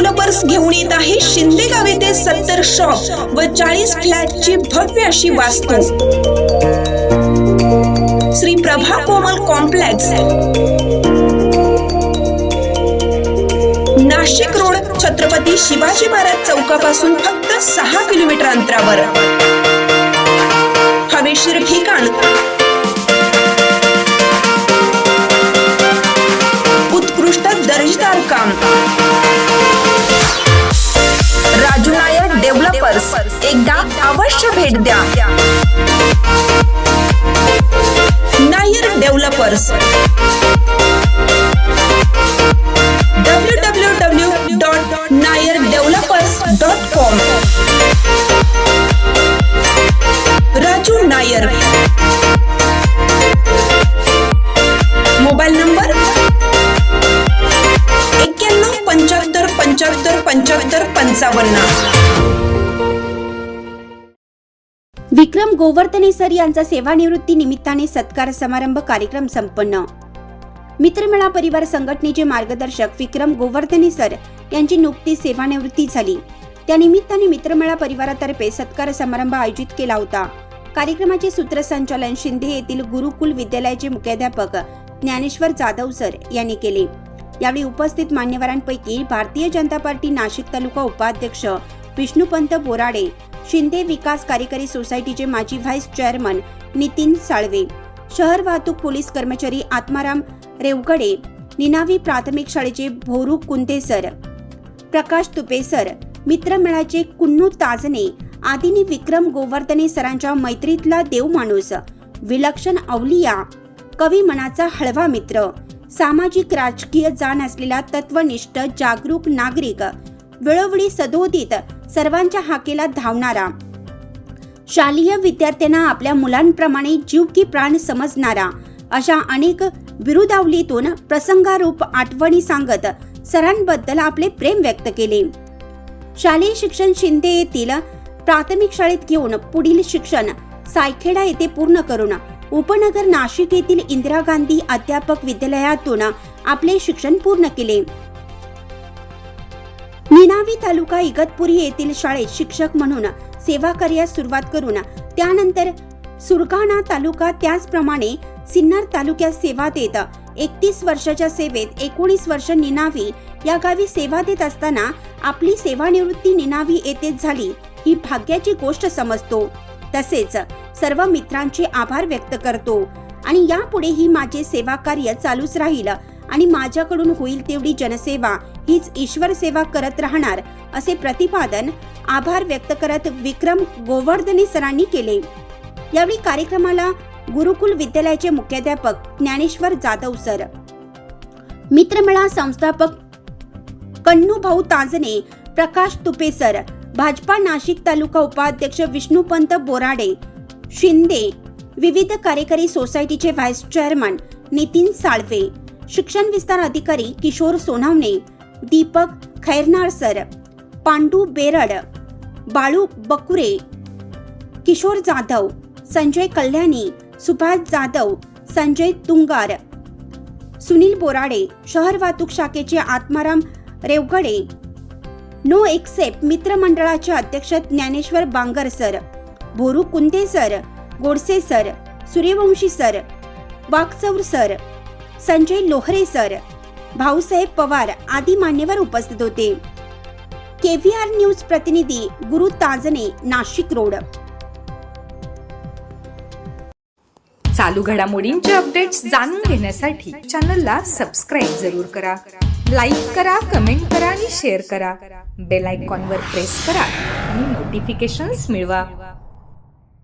Developers घेऊन येत आहे शिंदेगाव येथे 70 शॉप व 40 फ्लॅटची भव्य अशी वास्तू। श्री प्रभा कोमल कॉम्प्लेक्स, नाशिक रोड, छत्रपती शिवाजी महाराज चौकापासून फक्त 6 किलोमीटर अंतरावर। हवेशीर ठिकाण, उत्कृष्ट दर्जेदार काम। राजू नायर डेव्हलपर्स, एकदा अवश्य भेट द्या। Nair developers www.nayerdevelopers.com। Raju Nair, mobile number 9175757555। विक्रम गोवर्धने सर यांचा सेवानिवृत्ती निमित्ताने सत्कार समारंभ कार्यक्रम संपन्न। मित्रमेळा परिवार संघटनेचे मार्गदर्शक विक्रम गोवर्धने सर यांची नुकतीच सेवानिवृत्ती झाली। त्या निमित्ताने मित्रमेळा परिवारातर्फे सत्कार समारंभ आयोजित केला होता। कार्यक्रमाचे सूत्रसंचालन शिंदे येथील गुरुकुल विद्यालयाचे मुख्याध्यापक ज्ञानेश्वर जाधव सर यांनी केले। यावेळी उपस्थित मान्यवरांपैकी भारतीय जनता पार्टी नाशिक तालुका उपाध्यक्ष विष्णुपंत बोराडे, शिंदे विकास कार्यकारी सोसायटीचे माजी व्हाईस चेअरमन नितीन साळवे, शहर वाहतूक पोलीस कर्मचारी आत्माराम रेवगडे, निनावी प्राथमिक शाळेचे भोरू कुंते सर, प्रकाश तुपे सर, मित्रमेळाचे कुन्नू ताजने आदींनी विक्रम गोवर्धने सरांच्या मैत्रीतला देव माणूस, विलक्षण अवलिया, कवी मनाचा हळवा मित्र, सामाजिक राजकीय जाण असलेला तत्वनिष्ठ जागरूक नागरिक, वेळोवेळी सदोदित सर्वांच्या हाकेला धावणारा, शालेय विद्यार्थ्यांना आपल्या मुलांप्रमाणे जीव की प्राण समजणारा, अशा अनेक बिरुदावलीतून प्रसंगारूप आठवणी सांगत सरांबद्दल आपले प्रेम व्यक्त केले। शालेय शिक्षण शिंदे येथील प्राथमिक शाळेत घेऊन पुढील शिक्षण सायखेडा येथे पूर्ण करून उपनगर नाशिक येथील इंदिरा गांधी अध्यापक विद्यालयातून आपले शिक्षण पूर्ण केले। निनावी तालुका इगतपुरी येथील शाळेत शिक्षक म्हणून सेवा कार्यास सुरुवात करून त्यानंतर सुरगाणा तालुका, त्याचप्रमाणे सिन्नर तालुक्यात सेवा देत 31 वर्षाच्या सेवेत 19 वर्ष निनावी या गावी सेवा देत असताना आपली सेवानिवृत्ती निनावी येथेच झाली, ही भाग्याची गोष्ट समजतो। तसेच सर्व मित्रांचे आभार व्यक्त करतो आणि यापुढेही माझे सेवा कार्य चालूच राहील आणि माझ्याकडून होईल तेवढी जनसेवा हीच ईश्वर सेवा करत राहणार, असे प्रतिपादन आभार व्यक्त करत विक्रम गोवर्धने सरांनी केले। यावेळी कार्यक्रमाला गुरुकुल विद्यालयाचे मुख्याध्यापक ज्ञानेश्वर जाधव सर, मित्रमेळा संस्थापक कन्नूभाऊ ताजने, प्रकाश तुपे सर, भाजपा नाशिक तालुका उपाध्यक्ष विष्णुपंत बोराडे, शिंदे विविध कार्यकारी सोसायटीचे व्हाईस चेअरमन नितीन साळवे, शिक्षण विस्तार अधिकारी किशोर सोनावणे, दीपक खैरनार सर, पांडू बेरड, बाळू बकुरे, किशोर जाधव, संजय कल्याणी, सुभाष जाधव, संजय तुंगार, सुनील बोराडे, शहर वाहतूक शाखेचे आत्माराम रेवगडे, नो एक्सेप्ट मित्रमंडळाचे अध्यक्ष Dnyaneshwar Bangar sir, Bhoru Kunte sir, Godse sir, Suryavanshi sir, Wakchaure sir, Sanjay Lohare sir, Bhausaheb Pawar आदी मान्यवर उपस्थित होते। KVR न्यूज प्रतिनिधी गुरु ताजने, नाशिक रोड। चालू घडामोडींचे अपडेट्स जाणून घेण्यासाठी चॅनलला सबस्क्राईब जरूर करा, लाईक करा, कमेंट करा आणि शेअर करा। बेल आयकॉनवर प्रेस करा आणि नोटिफिकेशन्स मिळवा।